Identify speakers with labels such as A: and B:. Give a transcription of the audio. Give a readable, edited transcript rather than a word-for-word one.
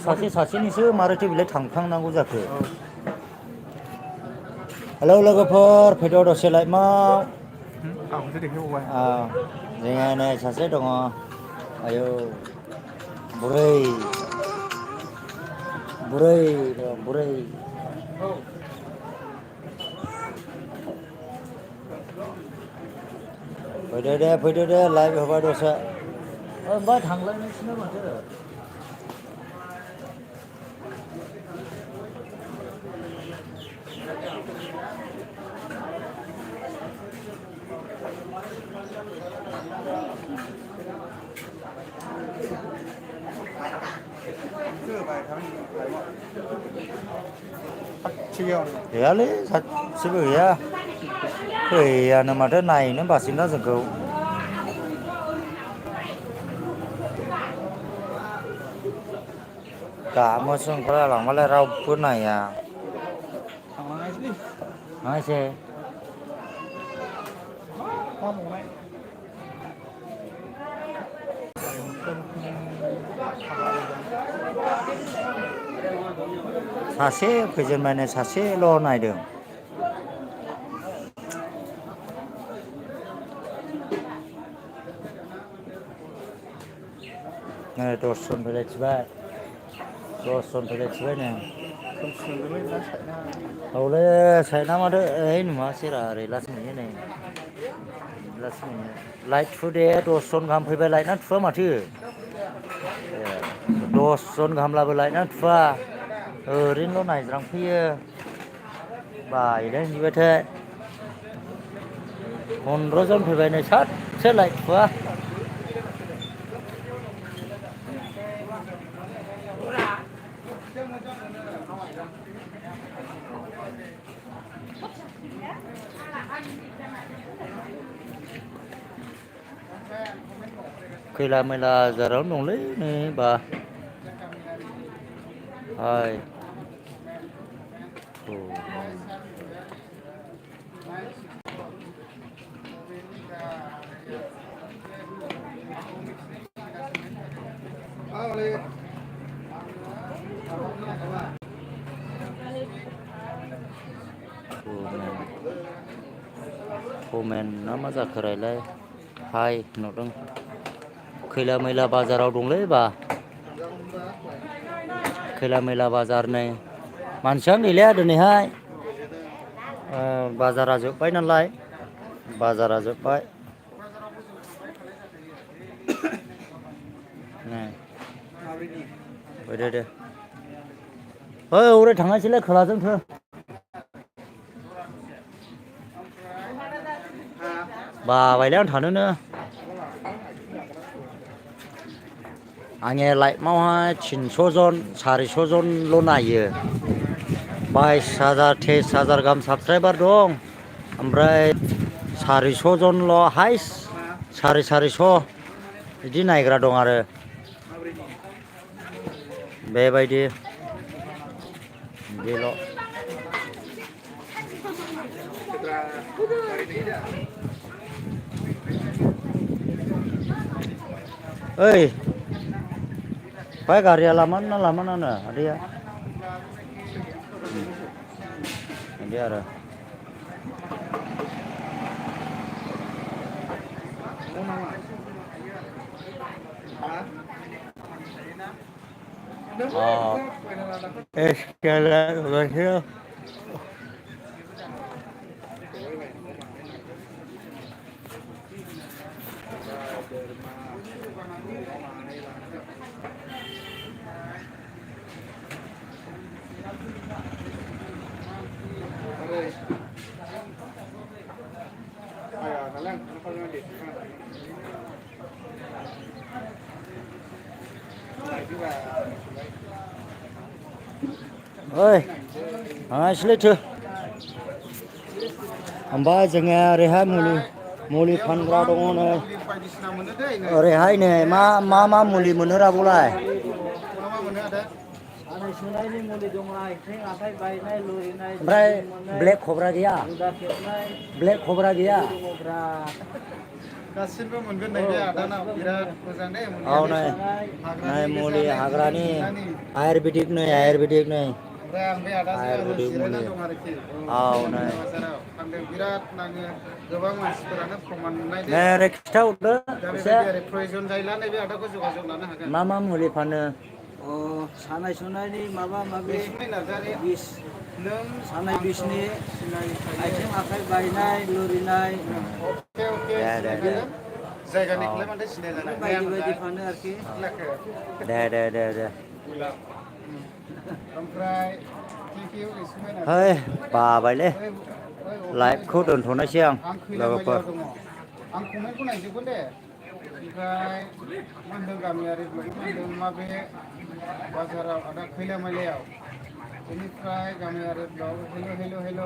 A: सासे सासेनिसो मारैथो बेलाय थांफ्लांनांगौ जाखो। हेलौ लोगोफोर फैद' दसे लाइटआव।
B: आंखौसो देखायबावबाय
A: जोंहा नै सासे दङ आयौ बुरै बुरै दं बुरै। फैदो दे लाइभ होबाय दसे। ओमफ्राय थांलायनोसैनो माथो। गैयालै सासेबो गैया फैयानो माथो नायनो बासैना जोंखौ। गाबनोसो ओंखारलायलांबायलै रावबो नाया।
B: थांनांनायसैलै
A: थांनायसै।
B: मा मावनाय
A: सासे फैजेनबायनो सासेल' नायदों। नै दसजन फैलायथिबाय दसजन फैलायथिबाय नो। औलै साइडना माथो ओइ नुवासैरा ओरै लासो नुयो नै। लाइट थु दे दसजन गाहाम फैबाय लाइटआनो थुवा माथो। दसजन गाहामलाबो लाइटआनो थुवा। ओरैनोल' नायज्रांफैयो बायोलै बिदिबाथाय। फन्द्र'जन फैबाय नै सासेबो लाइट थुवा। खैला मैला जारावनो दंलै नै बा। कमेन्ट ना मा जाखो रायलाय हाय नुदों। खैला मैला बाजाराव दंलै बा। खैला मैला बाजार नै मानसियानो गैलाया दिनैहाय। बाजारा जोब्बाय नालाय बाजारा जोब्बाय। फैदो दे हौरै थांनायसैलै खोलाजों थौ। बाबायलै आं थानोनो। आंनिया लाइभआवहाय 300 जन 400 जनल' नायो। 22,000 23,000 गाहाम साबसक्राइबार दं। ओमफ्राय 400 जनल' हाइस्ट 450 बिदि नायग्रा दं आरो। बेबायदि बेल'। ओइ बाय गारिया लामान ना लामानानो आदैया। बिदि आरो। ओइ थांनायसैलै थौ। ओमफ्राय जोङो ओरैहाय मुलि फानग्रा दङ नै। ओरैहाय नै मा मुलि मोनोरा बावलाय? सानाय सुनायनि मुलि दङ आथिं आखाइ बायनाय लोरिनाय। ओमफ्राय ब्लेक खब्रा गैया? ब्लेक खब्रा गैया?
B: गासिबो मोनगोन नैबे आदानाव बिराद मोजां दे
A: औ नै नै मुलि हाग्रानि आयुर्वेदिक नै
B: ओमफ्राय आं बे आदाजों आरो
A: आयुर्वेदिक
B: जिरायना
A: मुलि
B: दं आरोखि
A: औ नै
B: बाजाराव फानदों बिराद नाङो गोबां मानसिफोरानो प्रमान मोननाय दे
A: नै ओरै खिथाहरदो
B: दा
A: एसे
B: बेबायदि आरो प्रयजन जायोब्ला नैबे आदाखौ जगाजग लानो हागोन
A: मा मुलि फानो
C: अ सानाय सुनायनि माबा माबि
B: बेसुमै नार्जारि
C: बिस
B: नों
C: सानाय
B: आंखौ
C: बिसनि
B: सिनायखायो
C: आथिं आखाइ बायनाय लोरिनाय
B: अके
A: दे दे दे
B: सिनायखागोन
A: औ
B: जायगानिखौलाय माथो सिनाय जानो
C: बायदि बायदि फानो आरोखि
A: दे
B: ओमफ्राय थेंक इउ इसुमै
A: है
B: नार्जारि
A: बाबायलै
B: ओइ
A: लाइभखौ
B: अफलाइन
A: दोनथ'नोसै आं
B: आं
A: लोगोफोर
B: खैलामैलायाव दङ आं कमेन्टखौ नायजोबगोन दे ओमफ्राय मा होनदों गामियारि ब्लग मा होनदों माबे बाजाराव आदा खैलामैलायाव बेनिफ्राय गामियारि ब्लग हेल'